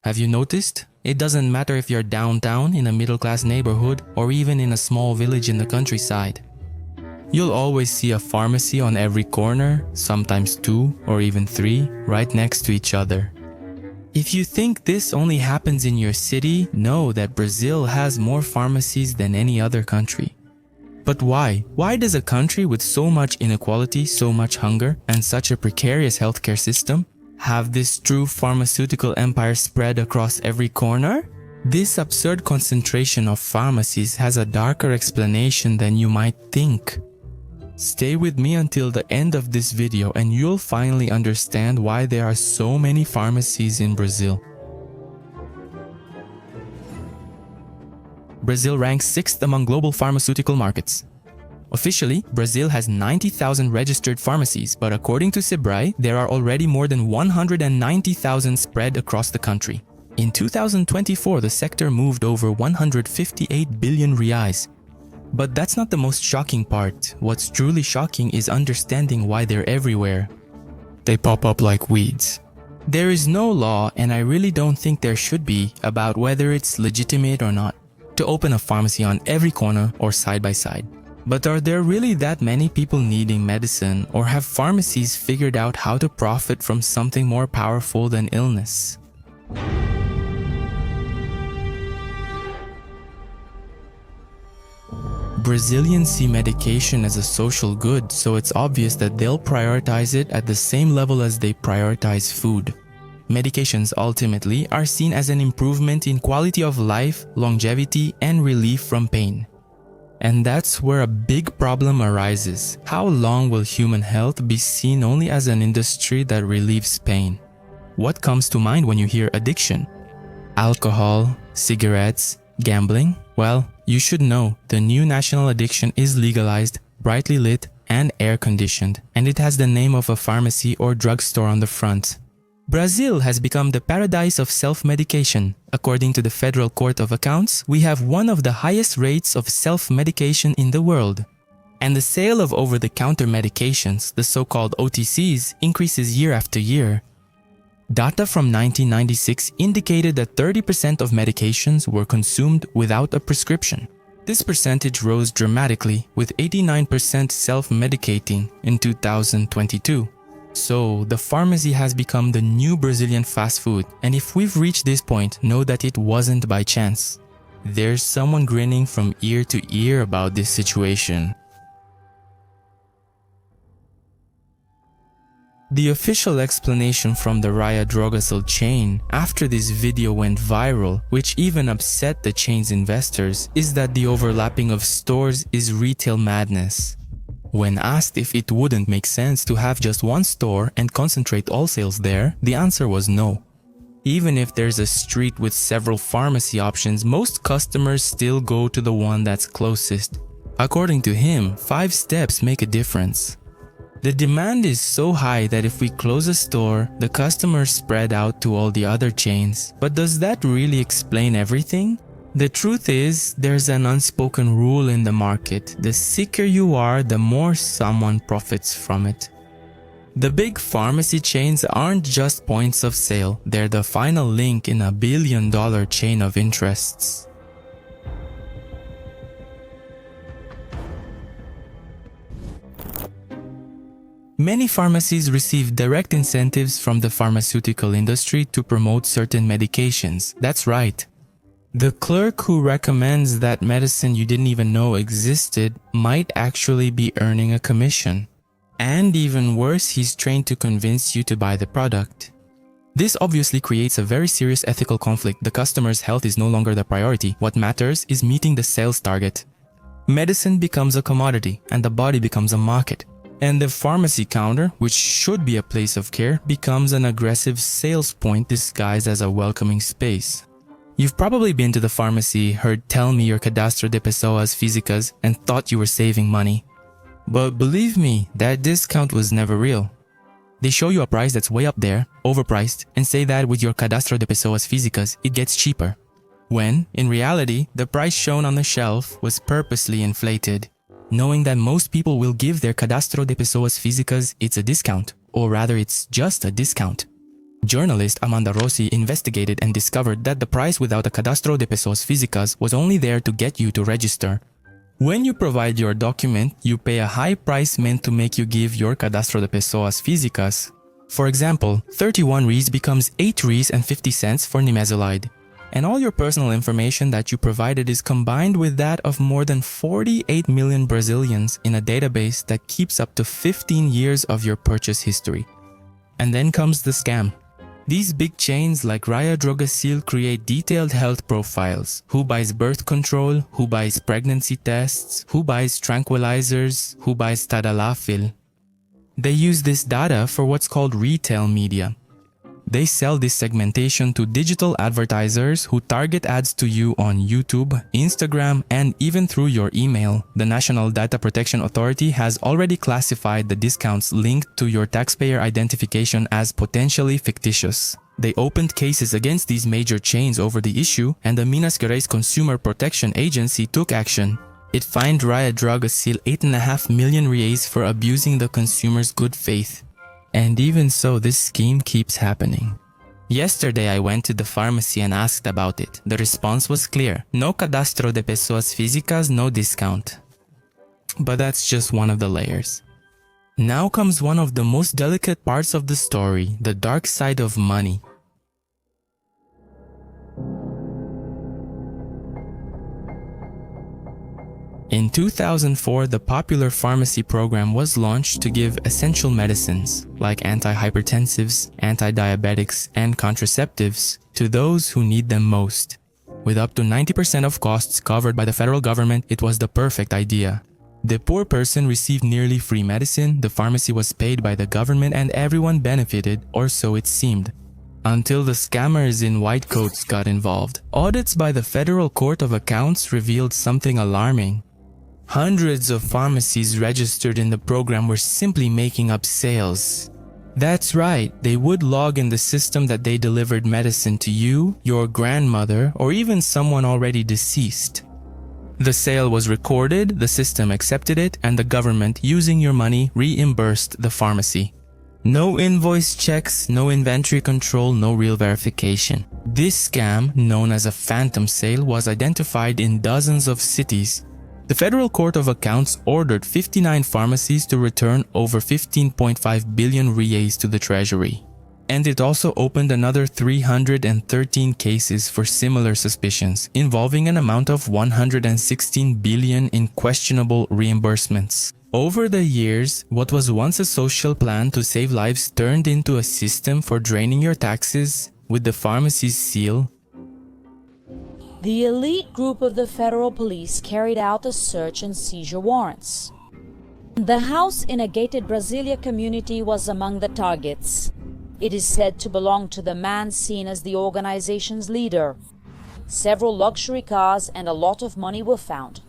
Have you noticed? It doesn't matter if you're downtown in a middle-class neighborhood or even in a small village in the countryside. You'll always see a pharmacy on every corner, sometimes 2 or even 3, right next to each other. If you think this only happens in your city, know that Brazil has more pharmacies than any other country. But why? Why does a country with so much inequality, so much hunger, and such a precarious healthcare system have this true pharmaceutical empire spread across every corner? This absurd concentration of pharmacies has a darker explanation than you might think. Stay with me until the end of this video and you'll finally understand why there are so many pharmacies in Brazil. Brazil ranks 6th among global pharmaceutical markets. Officially, Brazil has 90,000 registered pharmacies, but according to Sebrae, there are already more than 190,000 spread across the country. In 2024, the sector moved over 158 billion reais. But that's not the most shocking part. What's truly shocking is understanding why they're everywhere. They pop up like weeds. There is no law, and I really don't think there should be, about whether it's legitimate or not to open a pharmacy on every corner or side by side. But are there really that many people needing medicine, or have pharmacies figured out how to profit from something more powerful than illness? Brazilians see medication as a social good, so it's obvious that they'll prioritize it at the same level as they prioritize food. Medications ultimately are seen as an improvement in quality of life, longevity, and relief from pain. And that's where a big problem arises. How long will human health be seen only as an industry that relieves pain? What comes to mind when you hear addiction? Alcohol, cigarettes, gambling? Well, you should know the new national addiction is legalized, brightly lit, and air-conditioned, and it has the name of a pharmacy or drugstore on the front. Brazil has become the paradise of self-medication. According to the Federal Court of Accounts, we have one of the highest rates of self-medication in the world. And the sale of over-the-counter medications, the so-called OTCs, increases year after year. Data from 1996 indicated that 30% of medications were consumed without a prescription. This percentage rose dramatically, with 89% self-medicating in 2022. So, the pharmacy has become the new Brazilian fast food, and if we've reached this point, know that it wasn't by chance. There's someone grinning from ear to ear about this situation. The official explanation from the Raia Drogasil chain after this video went viral, which even upset the chain's investors, is that the overlapping of stores is retail madness. When asked if it wouldn't make sense to have just one store and concentrate all sales there, the answer was no. Even if there's a street with several pharmacy options, most customers still go to the one that's closest. According to him, 5 steps make a difference. The demand is so high that if we close a store, the customers spread out to all the other chains. But does that really explain everything? The truth is, there's an unspoken rule in the market. The sicker you are, the more someone profits from it. The big pharmacy chains aren't just points of sale, they're the final link in a billion-dollar chain of interests. Many pharmacies receive direct incentives from the pharmaceutical industry to promote certain medications. That's right. The clerk who recommends that medicine you didn't even know existed might actually be earning a commission. And even worse, he's trained to convince you to buy the product. This obviously creates a very serious ethical conflict. The customer's health is no longer the priority. What matters is meeting the sales target. Medicine becomes a commodity, and the body becomes a market. And the pharmacy counter, which should be a place of care, becomes an aggressive sales point disguised as a welcoming space. You've probably been to the pharmacy, heard "tell me your cadastro de pessoas físicas" and thought you were saving money. But believe me, that discount was never real. They show you a price that's way up there, overpriced, and say that with your cadastro de pessoas físicas, it gets cheaper. When, in reality, the price shown on the shelf was purposely inflated. Knowing that most people will give their cadastro de pessoas físicas, it's a discount, or rather it's just a discount. Journalist Amanda Rossi investigated and discovered that the price without a cadastro de pesos físicas was only there to get you to register. When you provide your document, you pay a high price meant to make you give your cadastro de pesos físicas. For example, 31 Rs becomes 8 Rs and 50 cents for nimesulide. And all your personal information that you provided is combined with that of more than 48 million Brazilians in a database that keeps up to 15 years of your purchase history. And then comes the scam. These big chains like Raya Drogasil create detailed health profiles. Who buys birth control? Who buys pregnancy tests? Who buys tranquilizers? Who buys tadalafil? They use this data for what's called retail media. They sell this segmentation to digital advertisers who target ads to you on YouTube, Instagram, and even through your email. The National Data Protection Authority has already classified the discounts linked to your taxpayer identification as potentially fictitious. They opened cases against these major chains over the issue, and the Minas Gerais Consumer Protection Agency took action. It fined Raya Drogasil 8.5 million reais for abusing the consumer's good faith. And even so, this scheme keeps happening. Yesterday, I went to the pharmacy and asked about it. The response was clear. No cadastro de pessoas físicas, no discount. But that's just one of the layers. Now comes one of the most delicate parts of the story, the dark side of money. In 2004, the popular pharmacy program was launched to give essential medicines, like antihypertensives, anti-diabetics, and contraceptives, to those who need them most. With up to 90% of costs covered by the federal government, it was the perfect idea. The poor person received nearly free medicine, the pharmacy was paid by the government, and everyone benefited, or so it seemed. Until the scammers in white coats got involved. Audits by the Federal Court of Accounts revealed something alarming. Hundreds of pharmacies registered in the program were simply making up sales. That's right, they would log in the system that they delivered medicine to you, your grandmother, or even someone already deceased. The sale was recorded, the system accepted it, and the government, using your money, reimbursed the pharmacy. No invoice checks, no inventory control, no real verification. This scam, known as a phantom sale, was identified in dozens of cities. The Federal Court of Accounts ordered 59 pharmacies to return over 15.5 billion reais to the treasury. And it also opened another 313 cases for similar suspicions, involving an amount of 116 billion in questionable reimbursements. Over the years, what was once a social plan to save lives turned into a system for draining your taxes with the pharmacy's seal. The elite group of the federal police carried out the search and seizure warrants. The house in a gated Brasilia community was among the targets. It is said to belong to the man seen as the organization's leader. Several luxury cars and a lot of money were found.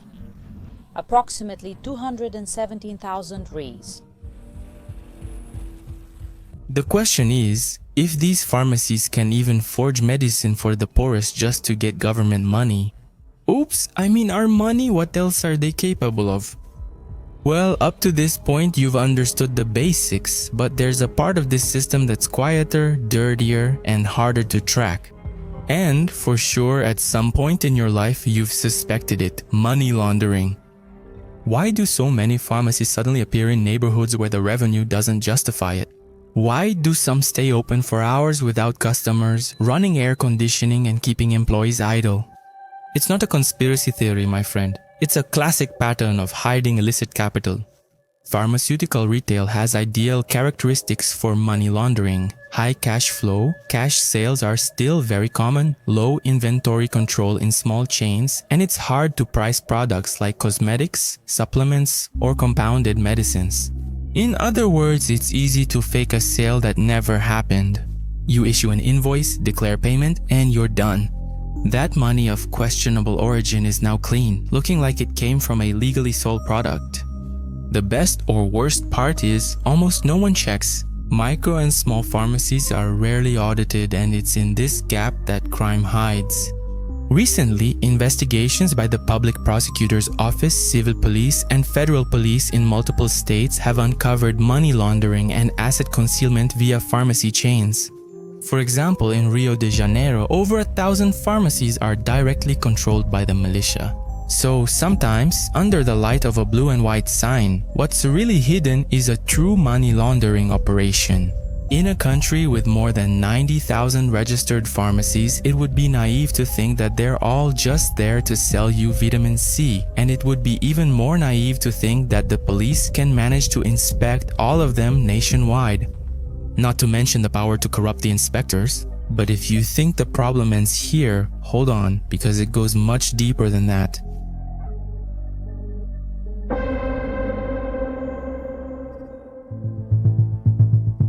Approximately 217,000 reais. The question is, if these pharmacies can even forge medicine for the poorest just to get government money. Oops, I mean our money, what else are they capable of? Well, up to this point you've understood the basics, but there's a part of this system that's quieter, dirtier, and harder to track. And, for sure, at some point in your life you've suspected it, money laundering. Why do so many pharmacies suddenly appear in neighborhoods where the revenue doesn't justify it? Why do some stay open for hours without customers, running air conditioning and keeping employees idle? It's not a conspiracy theory, my friend. It's a classic pattern of hiding illicit capital. Pharmaceutical retail has ideal characteristics for money laundering. High cash flow, cash sales are still very common, low inventory control in small chains, and it's hard to price products like cosmetics, supplements, or compounded medicines. In other words, it's easy to fake a sale that never happened. You issue an invoice, declare payment, and you're done. That money of questionable origin is now clean, looking like it came from a legally sold product. The best or worst part is, almost no one checks. Micro and small pharmacies are rarely audited, and it's in this gap that crime hides. Recently, investigations by the Public Prosecutor's Office, Civil Police, and Federal Police in multiple states have uncovered money laundering and asset concealment via pharmacy chains. For example, in Rio de Janeiro, over 1,000 pharmacies are directly controlled by the militia. So sometimes, under the light of a blue and white sign, what's really hidden is a true money laundering operation. In a country with more than 90,000 registered pharmacies, it would be naive to think that they're all just there to sell you vitamin C, and it would be even more naive to think that the police can manage to inspect all of them nationwide. Not to mention the power to corrupt the inspectors. But if you think the problem ends here, hold on, because it goes much deeper than that.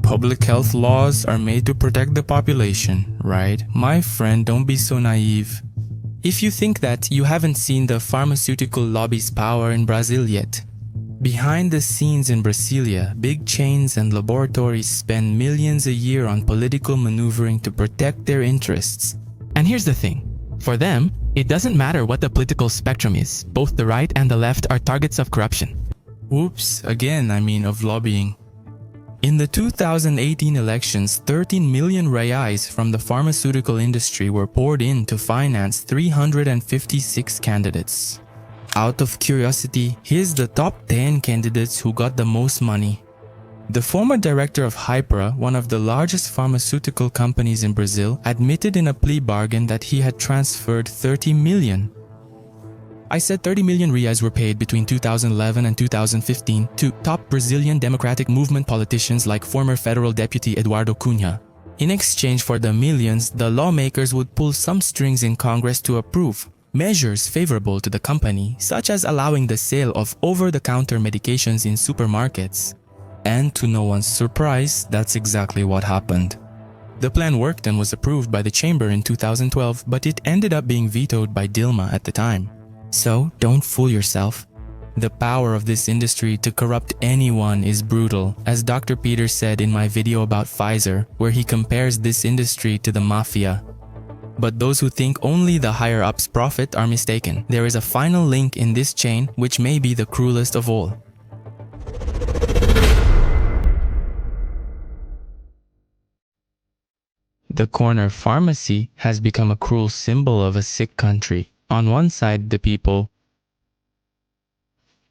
Public health laws are made to protect the population, right? My friend, don't be so naive. If you think that, you haven't seen the pharmaceutical lobby's power in Brazil yet. Behind the scenes in Brasilia, big chains and laboratories spend millions a year on political maneuvering to protect their interests. And here's the thing. For them, it doesn't matter what the political spectrum is. Both the right and the left are targets of corruption. Oops, again, of lobbying. In the 2018 elections, 13 million reais from the pharmaceutical industry were poured in to finance 356 candidates. Out of curiosity, here's the top 10 candidates who got the most money. The former director of Hypera, one of the largest pharmaceutical companies in Brazil, admitted in a plea bargain that he had transferred 30 million. I said 30 million reais were paid between 2011 and 2015 to top Brazilian Democratic Movement politicians like former federal deputy Eduardo Cunha. In exchange for the millions, the lawmakers would pull some strings in Congress to approve measures favorable to the company, such as allowing the sale of over-the-counter medications in supermarkets. And to no one's surprise, that's exactly what happened. The plan worked and was approved by the chamber in 2012, but it ended up being vetoed by Dilma at the time. So, don't fool yourself. The power of this industry to corrupt anyone is brutal, as Dr. Peter said in my video about Pfizer, where he compares this industry to the mafia. But those who think only the higher-ups profit are mistaken. There is a final link in this chain which may be the cruelest of all. The corner pharmacy has become a cruel symbol of a sick country. On one side, the people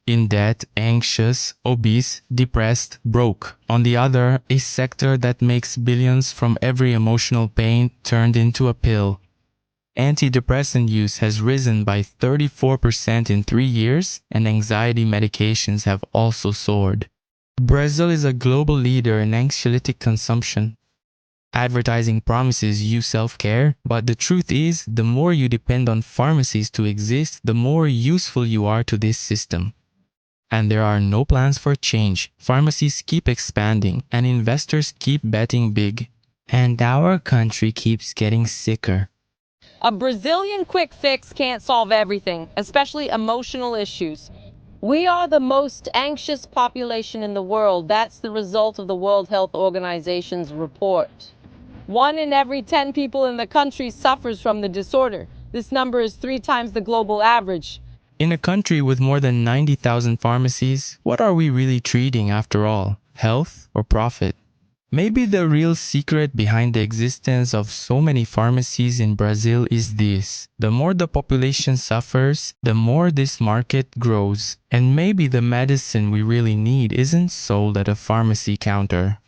in debt, anxious, obese, depressed, broke. On the other, a sector that makes billions from every emotional pain turned into a pill. Antidepressant use has risen by 34% in 3 years, and anxiety medications have also soared. Brazil is a global leader in anxiolytic consumption. Advertising promises you self-care, but the truth is, the more you depend on pharmacies to exist, the more useful you are to this system. And there are no plans for change. Pharmacies keep expanding, and investors keep betting big. And our country keeps getting sicker. A Brazilian quick fix can't solve everything, especially emotional issues. We are the most anxious population in the world. That's the result of the World Health Organization's report. 1 in every 10 people in the country suffers from the disorder. This number is 3 times the global average. In a country with more than 90,000 pharmacies, what are we really treating after all? Health or profit? Maybe the real secret behind the existence of so many pharmacies in Brazil is this. The more the population suffers, the more this market grows. And maybe the medicine we really need isn't sold at a pharmacy counter.